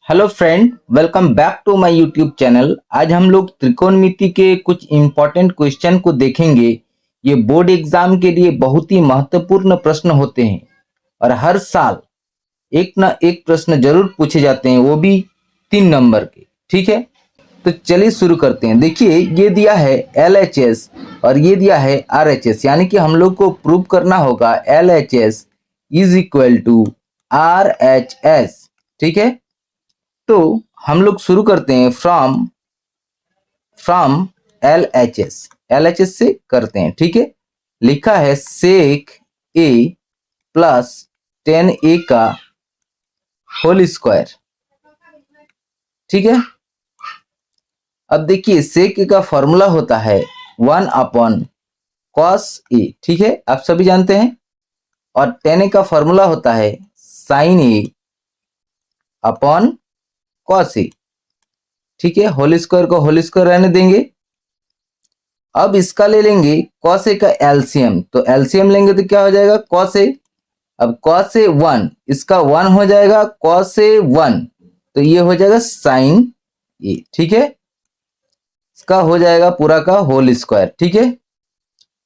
Hello friend, welcome back to my YouTube channel. आज हम लोग त्रिकोणमिति के कुछ इम्पोर्टेंट क्वेश्चन को देखेंगे। ये बोर्ड एग्जाम के लिए बहुत ही महत्वपूर्ण प्रश्न होते हैं और हर साल एक ना एक प्रश्न जरूर पूछे जाते हैं, वो भी 3 नंबर के। ठीक है, तो चलिए शुरू करते हैं। देखिए, ये दिया है LHS और ये दिया है RHS, यानी कि हम लोग को प्रूव करना होगा LHS is equal to RHS। ठीक है, तो हम लोग शुरू करते हैं फ्रॉम LHS से करते हैं। ठीक है, लिखा है सेक A प्लस 10A का होल स्क्वायर। ठीक है, अब देखिए सेक A का फॉर्मूला होता है 1/cos A। ठीक है, आप सभी जानते हैं। और 10A का फॉर्मूला होता है sin A/cos A। ठीक है, होल स्क्वायर को होल स्क्वायर रहने देंगे। अब इसका ले लेंगे cos A का एलसीएम, तो एलसीएम लेंगे तो क्या हो जाएगा cos A। अब cos A 1, इसका 1 हो जाएगा cos A 1, तो ये हो जाएगा sin A। ठीक है, इसका हो जाएगा पूरा का होल स्क्वायर। ठीक है,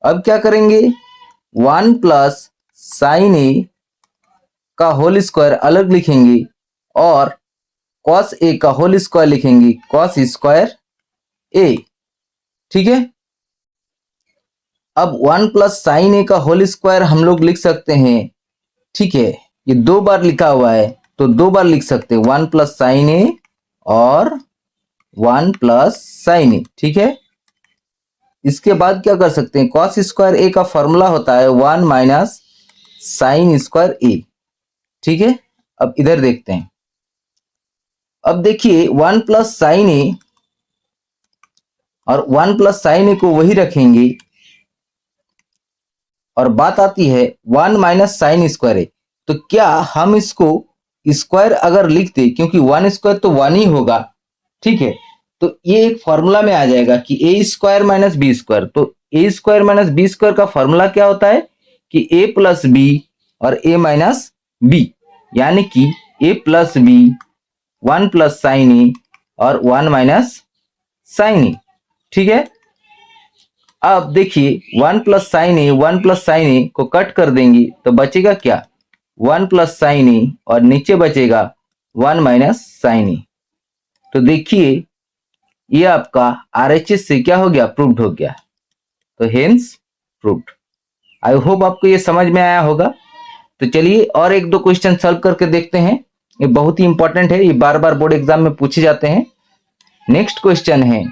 अब क्या करेंगे 1 प्लस sin A का होल स्क्वायर अलग लिखेंगे और cos A का होल स्क्वायर लिखेंगे cos स्क्वायर A। ठीक है, अब 1 प्लस साइन ए का होल स्क्वायर हम लोग लिख सकते हैं। ठीक है, ये 2 बार लिखा हुआ है तो 2 बार लिख सकते हैं, 1 प्लस साइन ए और 1 प्लस साइन ए। ठीक है, इसके बाद क्या कर सकते हैं, कॉस स्क्वायर ए का फॉर्मूला होता है 1 माइनस साइन स्क्वायर ए। ठीक है, अब इधर देखते हैं। अब देखिए 1 प्लस साइन ए और 1 प्लस साइन ए को वही रखेंगे और बात आती है 1 माइनस साइन स्क्वायर है, तो क्या हम इसको स्क्वायर अगर लिखते, क्योंकि 1 स्क्वायर तो 1 ही होगा। ठीक है, तो ये एक फॉर्मूला में आ जाएगा कि ए स्क्वायर माइनस बी स्क्वायर। तो A square minus B square का फॉर्मूला क्या होता है कि ए प्लस बी और ए माइनस बी, यानी कि A plus B 1 plus sine ए और 1 माइनस साइन ए। ठीक है, अब देखिए 1 प्लस साइन ए को कट कर देंगे तो बचेगा क्या 1 प्लस साइन ए और नीचे बचेगा 1 माइनस साइन ए। तो देखिए ये आपका RHS से क्या हो गया, प्रूव्ड हो गया। तो हेंस प्रूव्ड। आई होप आपको ये समझ में आया होगा। तो चलिए और एक दो क्वेश्चन सॉल्व करके देखते हैं, ये बहुत ही इंपॉर्टेंट है, ये बार बार बोर्ड एग्जाम में पूछे जाते हैं। नेक्स्ट क्वेश्चन है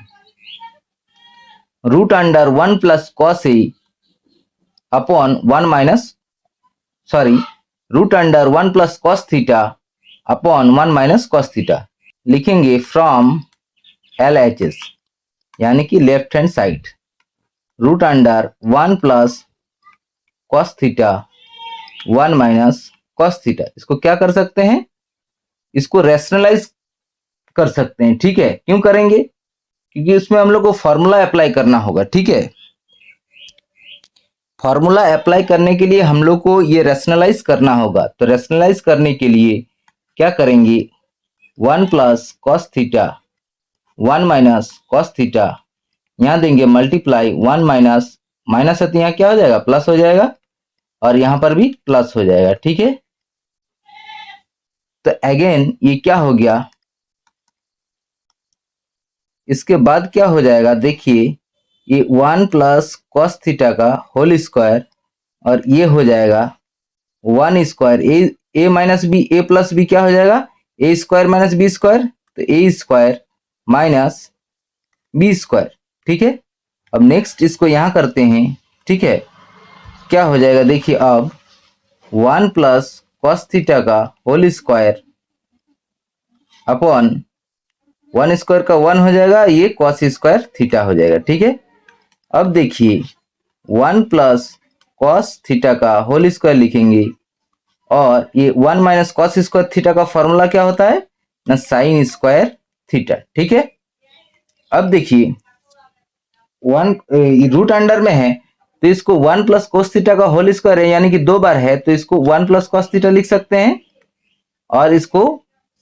root under 1 plus cos A upon 1 minus root under 1 plus cos theta upon 1 minus cos theta. लिखेंगे फ्रॉम LHS, यानी कि left hand side, root under 1 plus cos theta 1 minus cos theta. इसको क्या कर सकते हैं, इसको रैशनलाइज कर सकते हैं। ठीक है, क्यों करेंगे, क्योंकि उसमें हम लोग को फॉर्मूला अप्लाई करना होगा। ठीक है, फॉर्मूला अप्लाई करने के लिए हम लोग को ये रैशनलाइज करना होगा। तो रैशनलाइज करने के लिए क्या करेंगे 1 plus cos theta 1 minus cos theta, यहाँ देंगे मल्टीप्लाई 1 माइनस माइनस है तो यहाँ क्या हो जाएगा, प्लस हो जाएगा और यहाँ पर भी प्लस हो जाएगा। ठीक है, तो अगेन ये क्या हो गया, इसके बाद क्या हो जाएगा, देखिए ये 1 प्लस कॉस थीटा का होल स्क्वायर और ये हो जाएगा 1 स्क्वायर ए माइनस बी, ए प्लस बी क्या हो जाएगा ए स्क्वायर माइनस बी स्क्वायर, तो A square minus B square. ठीक है, अब नेक्स्ट इसको यहां करते हैं। ठीक है, क्या हो जाएगा, देखिए अब 1 प्लस कॉस थीटा का होल स्क्वायर अपॉन 1 स्क्वायर का 1 हो जाएगा, ये कॉस स्क्वायर थीटा हो जाएगा। ठीक है, अब देखिए 1 प्लस कॉस थीटा का होल स्क्वायर लिखेंगे और ये 1 माइनस कॉस स्क्वायर थीटा का फॉर्मूला क्या होता है ना, साइन स्क्वायर थीटा। ठीक है, अब देखिए 1 रूट अंडर में है तो इसको 1 प्लस कॉस थीटा का होल स्क्वायर है, यानी कि 2 बार है, तो इसको 1 प्लस कॉस थीटा लिख सकते हैं और इसको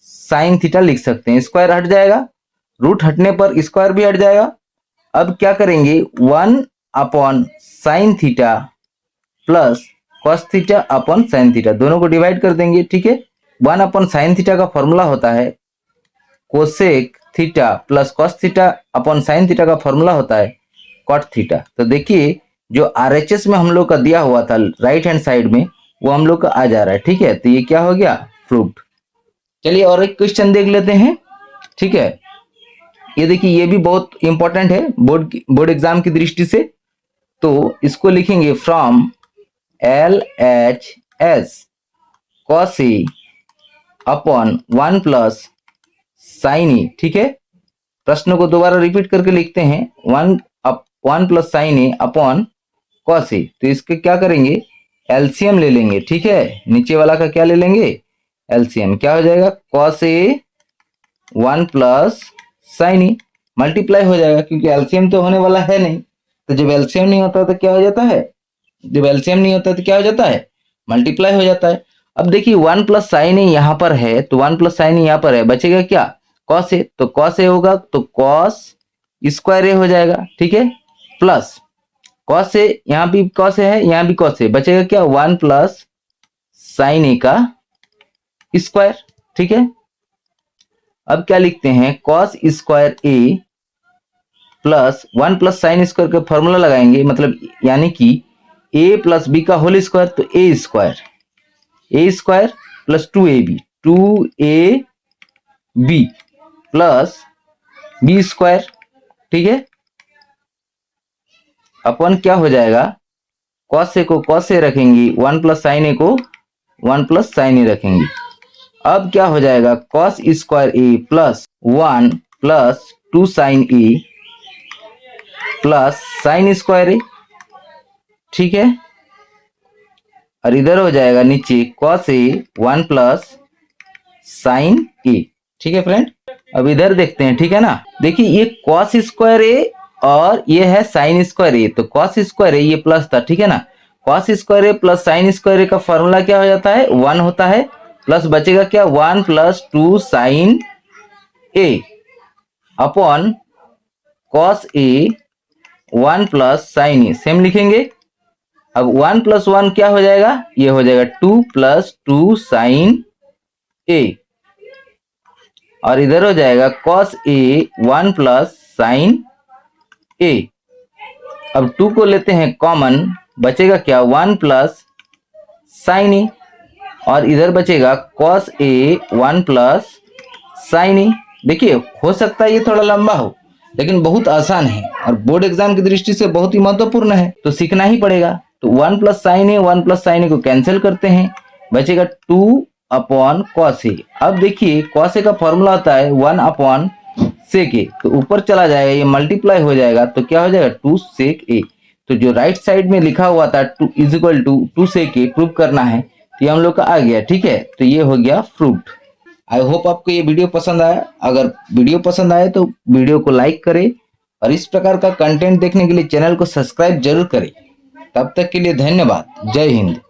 साइन थीटा लिख सकते हैं। स्क्वायर हट जाएगा, रूट हटने पर स्क्वायर भी हट जाएगा। अब क्या करेंगे, 1 upon sine theta plus cos theta upon sine theta, दोनों को डिवाइड कर देंगे। ठीक है, 1 अपॉन साइन थीटा का फॉर्मूला होता है cosec theta plus cos theta upon sine theta का फॉर्मूला होता है कॉट थीटा। तो देखिए जो आरएचएस में हम लोग का दिया हुआ था राइट हैंड साइड में, वो हम लोग का आ जा रहा है। ठीक है, तो ये क्या हो गया, प्रूव्ड। चलिए और एक क्वेश्चन देख लेते हैं। ठीक है, ये देखिए ये भी बहुत इंपॉर्टेंट है बोर्ड एग्जाम की दृष्टि से। तो इसको लिखेंगे from L H S cos A upon 1 plus sine A. ठीक है, प्रश्न को दोबारा रिपीट करके लिखते हैं, 1 plus sine A upon cos A. तो इसके क्या करेंगे, एलसीएम ले लेंगे। ठीक है, नीचे वाला का क्या ले लेंगे, एलसीएम। क्या हो जाएगा, cos A 1 plus sine A, multiply हो जाएगा क्योंकि एलसीएम तो होने वाला है नहीं। तो जब एलसीएम नहीं होता तो क्या हो जाता है, जब एलसीएम नहीं होता तो क्या हो जाता है, मल्टीप्लाई हो जाता है। अब देखिए 1 प्लस साइन ए यहाँ पर है, तो 1 प्लस साइन ए यहाँ पर है, बचेगा क्या, कॉस ए। तो कॉस ए होगा तो कॉस स्क्वायर ए हो जाएगा। ठीक है, प्लस कॉस ए, यहाँ भी कॉस ए है, यहाँ भी कॉस ए, बचेगा क्या, 1 प्लस साइन ए का स्क्वायर। ठीक है, अब क्या लिखते हैं, cos square A plus 1 plus sine square का फॉर्मूला लगाएंगे, मतलब यानी कि ए प्लस बी का होल स्क्वायर, तो A square plus 2ab, 2ab plus B square. ठीक है, अपन क्या हो जाएगा, कॉस ए को कॉस ए रखेंगे, 1 प्लस साइन ए को 1 प्लस साइन ए रखेंगे। अब क्या हो जाएगा, cos square A plus 1 plus 2 sign A plus sine square ए। ठीक है, और इधर हो जाएगा नीचे cos A 1 plus sine A. ठीक है फ्रेंड, अब इधर देखते हैं। ठीक है ना, देखिए ये कॉस स्क्वायर ए और ये है साइन स्क्वायर ए, तो कॉस स्क्वायर ए ये प्लस था। ठीक है ना, cos square A plus sine square ए का फॉर्मूला क्या हो जाता है, 1 होता है, प्लस बचेगा क्या, 1 plus 2 sign A upon cos A 1 plus sine A, same लिखेंगे। अब 1 प्लस 1 क्या हो जाएगा, ये हो जाएगा 2 प्लस 2 साइन ए, और इधर हो जाएगा कॉस ए 1 प्लस साइन ए। अब 2 को लेते हैं कॉमन, बचेगा क्या, 1 प्लस साइन ए, और इधर बचेगा कॉस ए 1 प्लस साइन ए। देखिए हो सकता है ये थोड़ा लंबा हो, लेकिन बहुत आसान है और बोर्ड एग्जाम की दृष्टि से बहुत ही महत्वपूर्ण है, तो सीखना ही पड़ेगा। तो 1 प्लस साइन ए 1 प्लस साइन ए को कैंसिल करते हैं, बचेगा 2 अपॉन कॉस ए। अब देखिए कॉस ए का फॉर्मूला होता है 1 अपॉन सेक ए, तो ऊपर चला जाएगा, ये मल्टीप्लाई हो जाएगा, तो क्या हो जाएगा, 2 सेक ए। तो जो राइट साइड में लिखा हुआ था 2 is equal to 2 sec A prove करना है, तो ये हम लोग का आ गया। ठीक है, तो ये हो गया प्रूव्ड। आई होप आपको ये वीडियो पसंद आया। अगर वीडियो पसंद आए तो वीडियो को लाइक करें और इस प्रकार का कंटेंट देखने के लिए चैनल को सब्सक्राइब जरूर करें। तब तक के लिए धन्यवाद। जय हिंद।